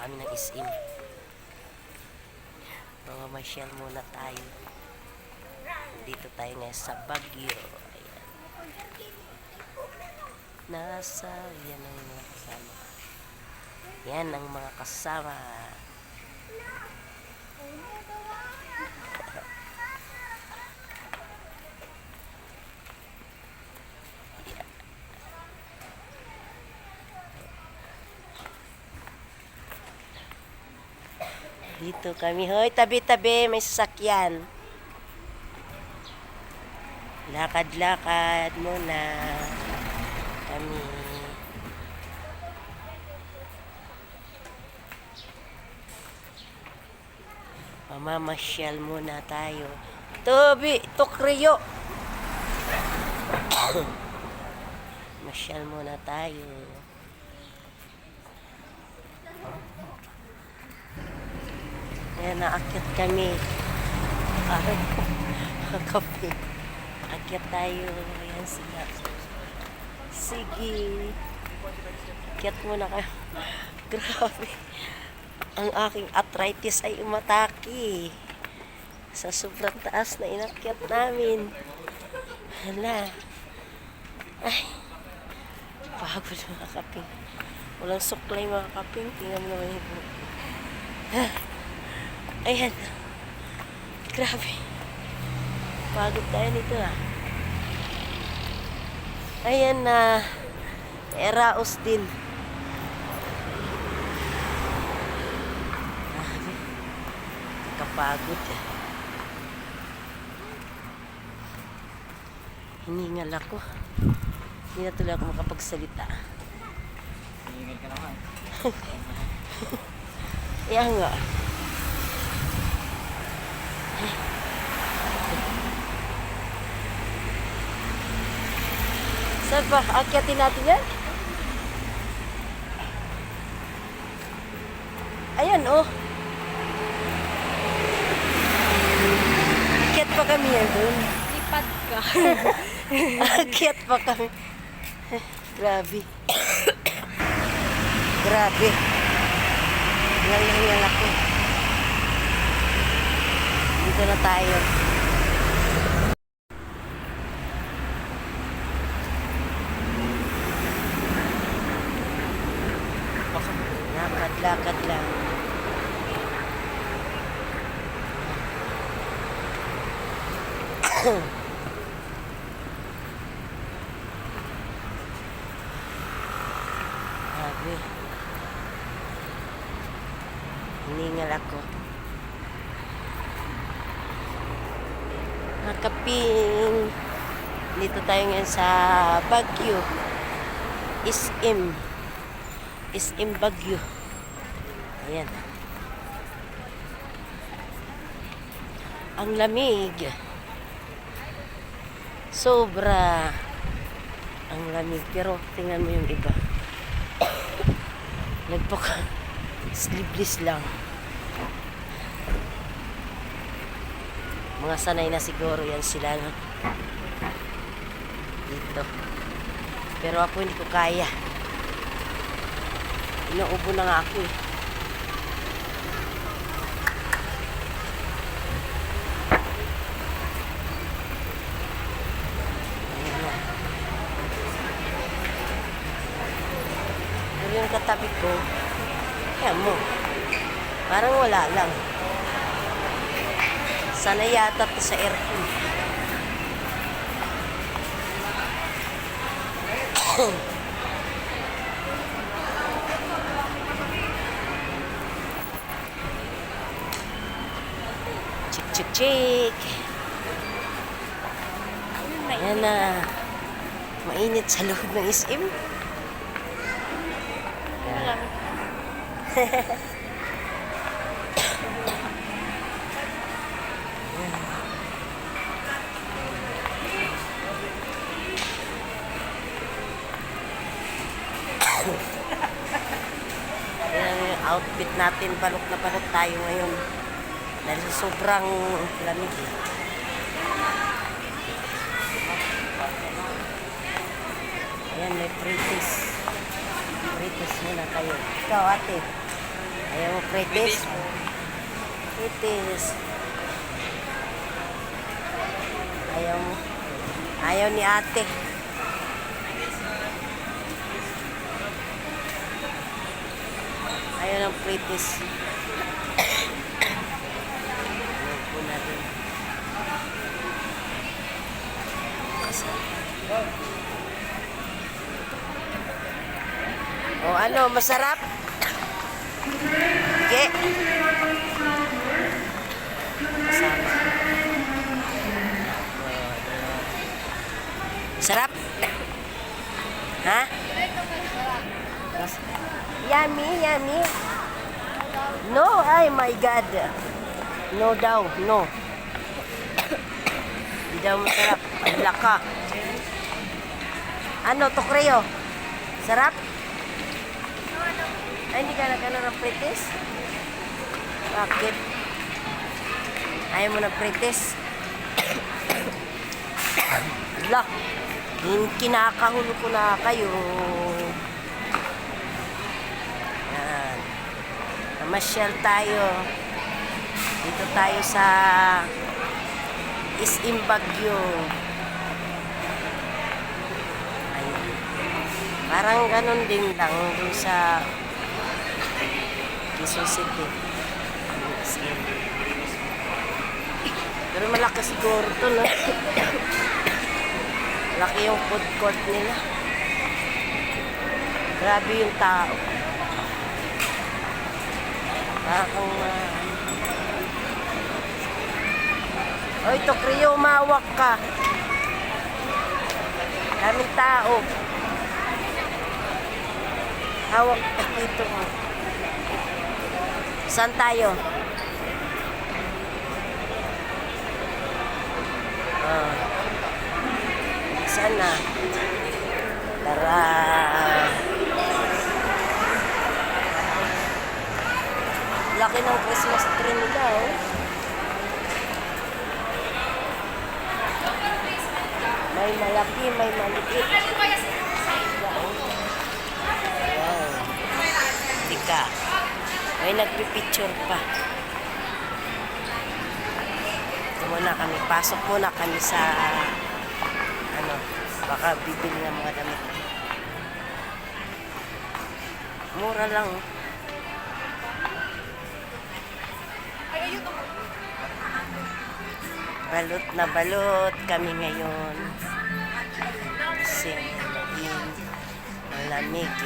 kami ng SM. Mamamasyal muna tayo. Dito tayo ngayon sa Baguio. Ayan. Yan ang mga kasama. Yan ang mga kasama. Dito kami. Hoy, tabi-tabi. May sasakyan. Lakad-lakad muna. Kami. Mamamasyal muna tayo. Tobi, Tokriyo. Masyal muna tayo. Ayan, naakyat kami. Kape. Akyat tayo. Ayan sila. Sige. Akyat muna kayo. Grabe. Ang aking arthritis ay umatake. Sa sobrang taas na inakyat namin. Hala. Ay. Pagod mga kaping. Walang suklay mga kaping. Tingnan mo naman yung ayan. Grabe. Pagod tayo nito Ayan na. Eraos din. Grabe. Kapagod Hiningal ako. Hindi na tuloy ako makapagsalita. Hiningal ka naman. Ayan nga. Saan ba? Akyatin natin yan? Ayan, oh. Akyat pa kami yan doon. Lipat ka. Akyat pa kami. Grabe. Grabe. Hingal ako. Dito na tayo. Lakad lang. Grabe. Hiningal ako. Nakaping. Dito tayo ngayon sa Baguio. SM Baguio. Ayan. Ang lamig. Sobra. Ang lamig. Pero tingnan mo yung iba. Nagpaka sleeveless lang. Mga sanay na siguro yan sila dito. Pero ako hindi ko kaya. Inuubo na nga ako Pero yung katabi ko, kaya mo, parang wala lang. Sana yata to sa aircon. Chik. Ayan na. Mainit sa loob ng SM. Yan yung outfit natin. Balok na balok tayo ngayon. Dahil sobrang lamig Ayan, may pritis. Pritis muna tayo. Ikaw, ate. Ayaw mo pretis? Pretis. Ayaw mo. Ayaw ni ate. Ayaw ng pretis. Ayaw po natin. O ano, masarap? Sige. Kasama. Sarap? Ha? Yummy, yummy. No, ay my God. No daw, no. Hindi daw masarap. Ang laka. Ano, tokreo? Sarap? Ay, hindi ka nagkano ng pretis? Bakit? Ayaw mo ng pretis? Ala, kinakahulo ko na kayo. Yan. Namasyal tayo. Dito tayo sa SM Baguio. Ayun. Parang ganun din lang dun sa Quezon City. Pero malaki siguro to, no? Laki yung food court nila. Grabe yung tao. Parang Oy, Tokrio, umawak ka. Daming tao. Hawak ka dito mo. Saan tayo? Saan na? Tara. Laki ng Christmas tree nila, oh. May malaki, may maliit. Wow. Tika. May nagpipicture pa. Ito muna kami. Pasok muna kami sa ano, baka bibili ng mga damit. Mura lang. Balot na balot kami ngayon. Kasi naging malamig.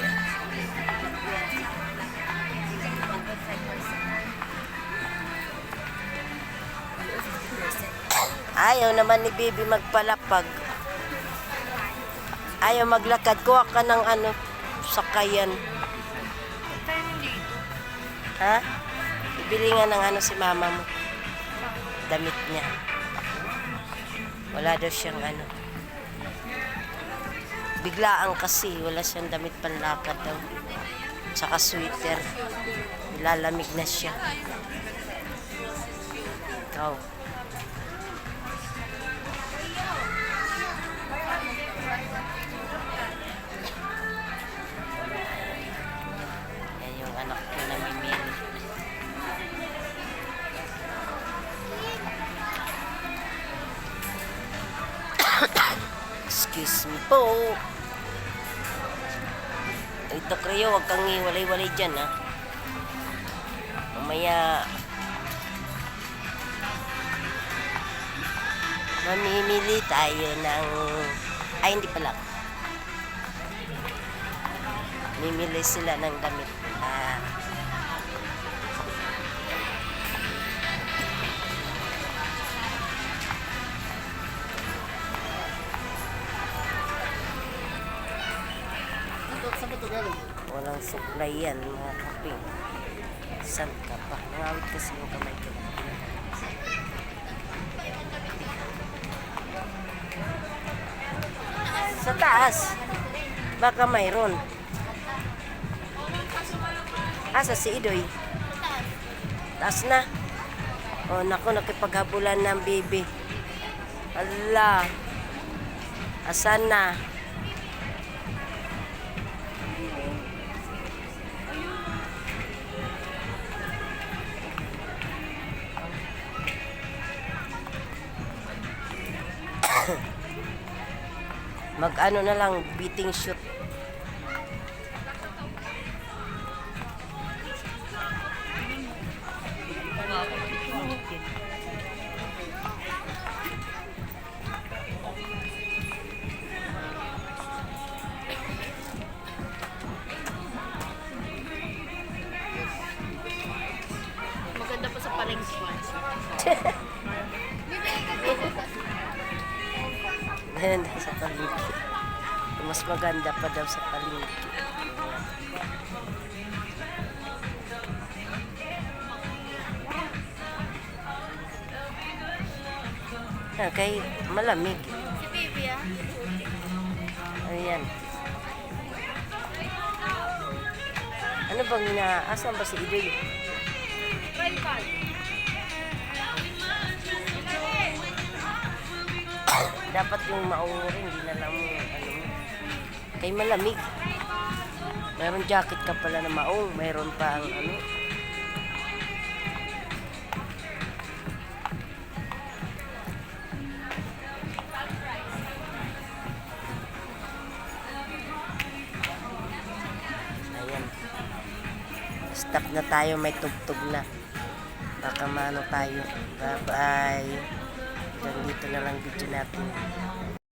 Ayaw naman ni Bibi magpalapag. Ayaw maglakad. Kuha ka ng ano, sakayan. Ha? Ibili nga ng ano si mama mo. Damit niya. Wala daw siyang ano. Biglaan kasi. Wala siyang damit panlakad daw. Tsaka sweater. Ilalamig na siya. Ikaw. Yan yung anak ko na mimili. Excuse me po. Ito Creo, huwag kang iwalay-walay dyan, ha. Mamaya mamimili tayo ng hindi pala. Mimili sila ng damit nila. Walang supply yan, mga kaping. Saan ka pa? Nangawit kasi yung kamay ko. Sa taas. Baka mayroon. Asa si Idoy? Taas na. Oh, naku, nakipaghabulan ng baby. Ala. Asan na? Mag-ano na lang, beating shoot. Maganda pa sa palengke. Ganda sa palengke. Mas maganda pa daw sa palengke. Kay malamig. Si Baby ah. Ayan. Ano bang inaasan ba si Idoy? Tripod. Dapat yung maong rin, hindi na lang mo, ano mo. Kay malamig. Mayroon jacket ka pala na maong, mayroon pa ang ano. Ayan. Stop na tayo, may tugtog na. Baka maano tayo. Bye-bye. Hanggang dito na lang video natin.